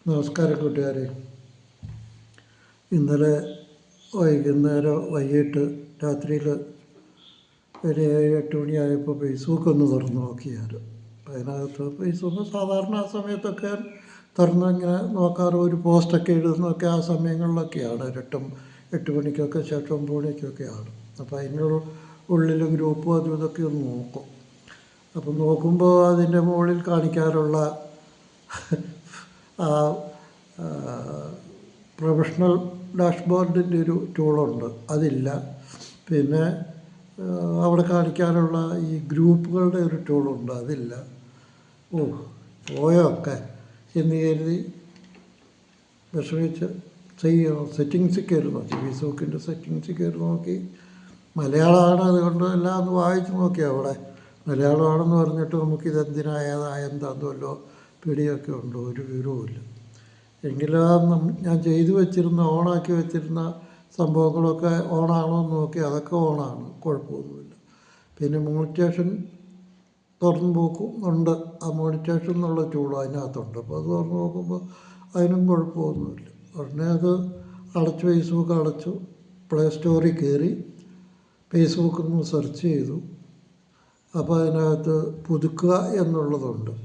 നമസ്കാരം കൂട്ടുകാരെ. ഇന്നലെ വൈകിട്ട് രാത്രിയിൽ ഒരു 7-8 മണിയായപ്പോൾ ഫേസ്ബുക്ക് ഒന്ന് തുറന്ന് നോക്കിയാൽ അതിനകത്ത് ഫേസ്ബുക്ക് സാധാരണ ആ സമയത്തൊക്കെ തുറന്ന് ഇങ്ങനെ നോക്കാറ്, ഒരു പോസ്റ്റൊക്കെ എഴുതുന്നതൊക്കെ ആ സമയങ്ങളിലൊക്കെയാണ്. 8 മണിക്കൊക്കെ ശേഷം 9 മണിക്കൊക്കെയാണ്. അപ്പോൾ അതിൻ്റെ ഉള്ളിൽ ഗ്രൂപ്പും അതും ഇതൊക്കെ ഒന്ന് നോക്കും. അപ്പം നോക്കുമ്പോൾ അതിൻ്റെ മുകളിൽ കാണിക്കാറുള്ള ആ പ്രൊഫഷണൽ ഡാഷ്ബോർഡിൻ്റെ ഒരു ടൂളുണ്ട്, അതില്ല. പിന്നെ അവിടെ കാണിക്കാനുള്ള ഈ ഗ്രൂപ്പുകളുടെ ഒരു ടൂളുണ്ട്, അതില്ല. പോയൊക്കെ എന്ന് കരുതി വിഷമിച്ച് സെറ്റിങ്സിൽ കയറി നോക്കി, ഫേസ്ബുക്കിൻ്റെ സെറ്റിങ്സിൽ കയറി നോക്കി. മലയാളമാണ്, അതുകൊണ്ട് എല്ലാം ഒന്ന് വായിച്ച് നോക്കി. അവിടെ മലയാളമാണെന്ന് പറഞ്ഞിട്ട് നമുക്കിതെന്തിനാ എന്താണെന്നല്ലോ പിടിയൊക്കെ ഉണ്ട്, ഒരു വിവരവുമില്ല. എങ്കിലും ഞാൻ ചെയ്തു വെച്ചിരുന്ന ഓണാക്കി വെച്ചിരുന്ന സംഭവങ്ങളൊക്കെ ഓണാണോ എന്ന് നോക്കി, അതൊക്കെ ഓണാണ്, കുഴപ്പമൊന്നുമില്ല. പിന്നെ മോണിറ്റേഷൻ തുറന്ന് നോക്കുന്നുണ്ട്, ആ മോണിറ്റേഷൻ എന്നുള്ള ടൂൾ അതിനകത്തുണ്ട്. അപ്പോൾ അത് തുറന്ന് നോക്കുമ്പോൾ അതിനും കുഴപ്പമൊന്നുമില്ല. ഉടനെ അത് അടച്ചു, ഫേസ്ബുക്ക് അടച്ചു, പ്ലേ സ്റ്റോറിൽ കയറി ഫേസ്ബുക്കിൽ നിന്ന് സെർച്ച് ചെയ്തു. അപ്പോൾ അതിനകത്ത് പുതുക്കുക എന്നുള്ളതുണ്ട്.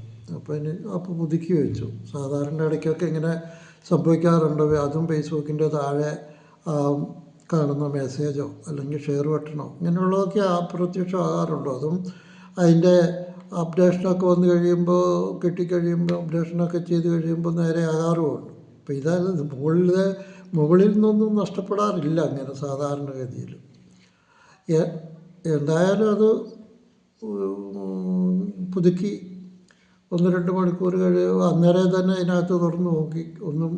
അപ്പോൾ പുതുക്കി വെച്ചു. സാധാരണ ഇടയ്ക്കൊക്കെ ഇങ്ങനെ സംഭവിക്കാറുണ്ട്. അതും ഫേസ്ബുക്കിൻ്റെ താഴെ കാണുന്ന മെസ്സേജോ അല്ലെങ്കിൽ ഷെയർ ബട്ടണോ ഇങ്ങനെയുള്ളതൊക്കെ അപ്രത്യക്ഷമാകാറുണ്ട്. അതും അതിൻ്റെ അപ്ഡേഷനൊക്കെ വന്നു കഴിയുമ്പോൾ, കിട്ടിക്കഴിയുമ്പോൾ, അപ്ഡേഷനൊക്കെ ചെയ്ത് കഴിയുമ്പോൾ നേരെ ആകാറുമുണ്ട്. അപ്പോൾ ഇതായത് മുകളിൽ നിന്നൊന്നും നഷ്ടപ്പെടാറില്ല അങ്ങനെ സാധാരണഗതിയിൽ. എന്തായാലും അത് പുതുക്കി 1-2 മണിക്കൂർ കഴിയുമ്പോൾ അന്നേരം തന്നെ അതിനകത്ത് തുറന്ന് നോക്കി, ഒന്നും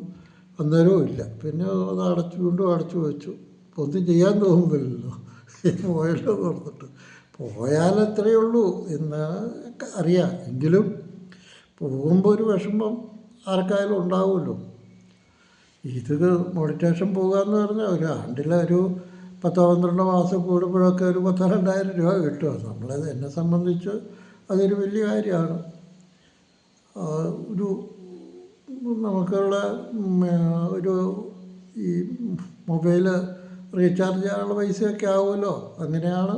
അന്നേരവും ഇല്ല. പിന്നെ അത് വീണ്ടും അടച്ചു വെച്ചു. ഒന്നും ചെയ്യാൻ തോന്നുന്നില്ലല്ലോ, പോയല്ലോ തുറന്നിട്ട്. പോയാൽ എത്രയേ ഉള്ളൂ എന്ന് അറിയാം. എങ്കിലും പോകുമ്പോൾ ഒരു വിഷമം ആർക്കായാലും ഉണ്ടാവുമല്ലോ. ഇത് മോണിറ്റേഷൻ പോകുക എന്ന് പറഞ്ഞാൽ ഒരു ആണ്ടിലെ ഒരു 10-12 മാസം കൂടുമ്പോഴൊക്കെ ഒരു 10,000-2,000 രൂപ കിട്ടുക. എന്നെ സംബന്ധിച്ച് അതൊരു വലിയ കാര്യമാണ്. നമുക്കുള്ള ഒരു ഈ മൊബൈൽ റീചാർജ് ചെയ്യാനുള്ള പൈസയൊക്കെ ആവുമല്ലോ. അങ്ങനെയാണ്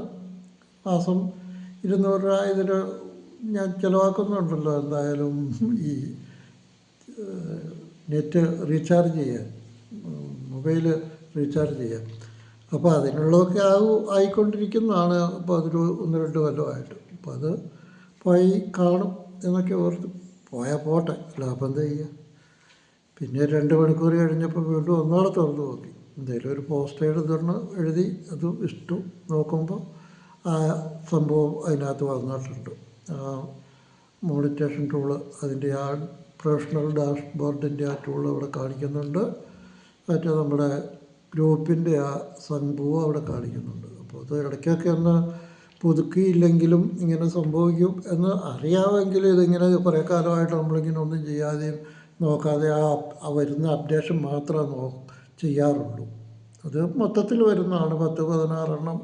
മാസം 200 രൂപ ഇതിൽ ഞാൻ ചിലവാക്കുന്നുണ്ടല്ലോ. എന്തായാലും ഈ നെറ്റ് റീചാർജ് ചെയ്യാൻ, മൊബൈൽ റീചാർജ് ചെയ്യാൻ. അപ്പോൾ അതിനുള്ളതൊക്കെ ആയിക്കൊണ്ടിരിക്കുന്നതാണ്. അപ്പോൾ അതൊരു 1-2 കൊല്ലമായിട്ട്. അപ്പോൾ അത് പോയി കാണും എന്നൊക്കെ ഓർത്ത് പോയാൽ പോട്ടെ, ലാഭം എന്താ ചെയ്യുക. പിന്നെ 2 മണിക്കൂർ കഴിഞ്ഞപ്പോൾ വീണ്ടും ഒന്നാളെ തുറന്നു നോക്കി. എന്തെങ്കിലും ഒരു പോസ്റ്റ് എഴുതി അത് ഇഷ്ടു. നോക്കുമ്പോൾ ആ സംഭവം അതിനകത്ത് വന്നിട്ടുണ്ട്. മോണിറ്റേഷൻ ടൂള്, അതിൻ്റെ ആ പ്രൊഫഷണൽ ഡാഷ്ബോർഡിൻ്റെ ആ ടൂൾ അവിടെ കാണിക്കുന്നുണ്ട്. മറ്റേ നമ്മുടെ ഗ്രൂപ്പിൻ്റെ ആ സംഭവം അവിടെ കാണിക്കുന്നുണ്ട്. അപ്പോൾ അത് ഇടയ്ക്കൊക്കെ ഒന്ന് പുതുക്കിയില്ലെങ്കിലും ഇങ്ങനെ സംഭവിക്കും എന്ന് അറിയാമെങ്കിൽ ഇതിങ്ങനെ കുറേ കാലമായിട്ട് നമ്മളിങ്ങനെ ഒന്നും ചെയ്യാതെയും നോക്കാതെ ആ വരുന്ന അപ്ഡേഷൻ മാത്രമേ ചെയ്യാറുള്ളൂ. അത് മൊത്തത്തിൽ വരുന്നതാണ്, 10-16 എണ്ണം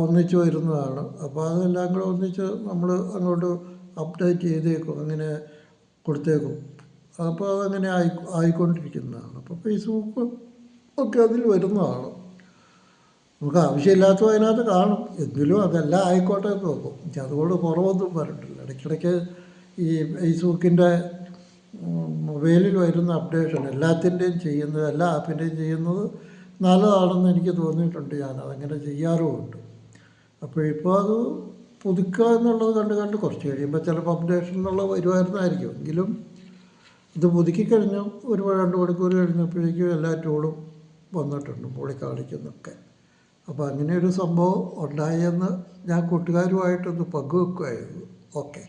ഒന്നിച്ച് വരുന്നതാണ്. അപ്പോൾ അതെല്ലാം കൂടെ ഒന്നിച്ച് നമ്മൾ അങ്ങോട്ട് അപ്ഡേറ്റ് ചെയ്തേക്കും, അങ്ങനെ കൊടുത്തേക്കും. അപ്പോൾ അതങ്ങനെ ആയിക്കൊണ്ടിരിക്കുന്നതാണ്. അപ്പോൾ ഫേസ്ബുക്ക് ഒക്കെ അതിൽ വരുന്നതാണ്. നമുക്ക് ആവശ്യമില്ലാത്തത് അതിനകത്ത് കാണും, എങ്കിലും അതെല്ലാം ആയിക്കോട്ടെ എന്ന് നോക്കും. അതുകൊണ്ട് കുറവൊന്നും പറഞ്ഞിട്ടില്ല. ഇടയ്ക്കിടയ്ക്ക് ഈ ഫേസ്ബുക്കിൻ്റെ മൊബൈലിൽ വരുന്ന അപ്ഡേഷൻ എല്ലാ ആപ്പിൻ്റെയും ചെയ്യുന്നത് നല്ലതാണെന്ന് എനിക്ക് തോന്നിയിട്ടുണ്ട്. അതങ്ങനെ ചെയ്യാറുമുണ്ട്. അപ്പോൾ ഇപ്പോൾ അത് പുതുക്കുക എന്നുള്ളത് കണ്ട് കുറച്ച് കഴിയുമ്പോൾ ചിലപ്പോൾ അപ്ഡേഷൻ എന്നുള്ളത് വരുമായിരുന്നായിരിക്കും. എങ്കിലും ഇത് പുതുക്കിക്കഴിഞ്ഞു ഒരു 2 മണിക്കൂർ കഴിഞ്ഞപ്പോഴേക്കും എല്ലാ ടൂളും വന്നിട്ടുണ്ട്, മുകളിൽ കാണിക്കുന്നൊക്കെ. അപ്പോൾ അങ്ങനെയൊരു സംഭവം ഉണ്ടായെന്ന് ഞാൻ കൂട്ടുകാരുമായിട്ടൊന്ന് പങ്കുവെക്കുകയായിരുന്നു. ഓക്കെ.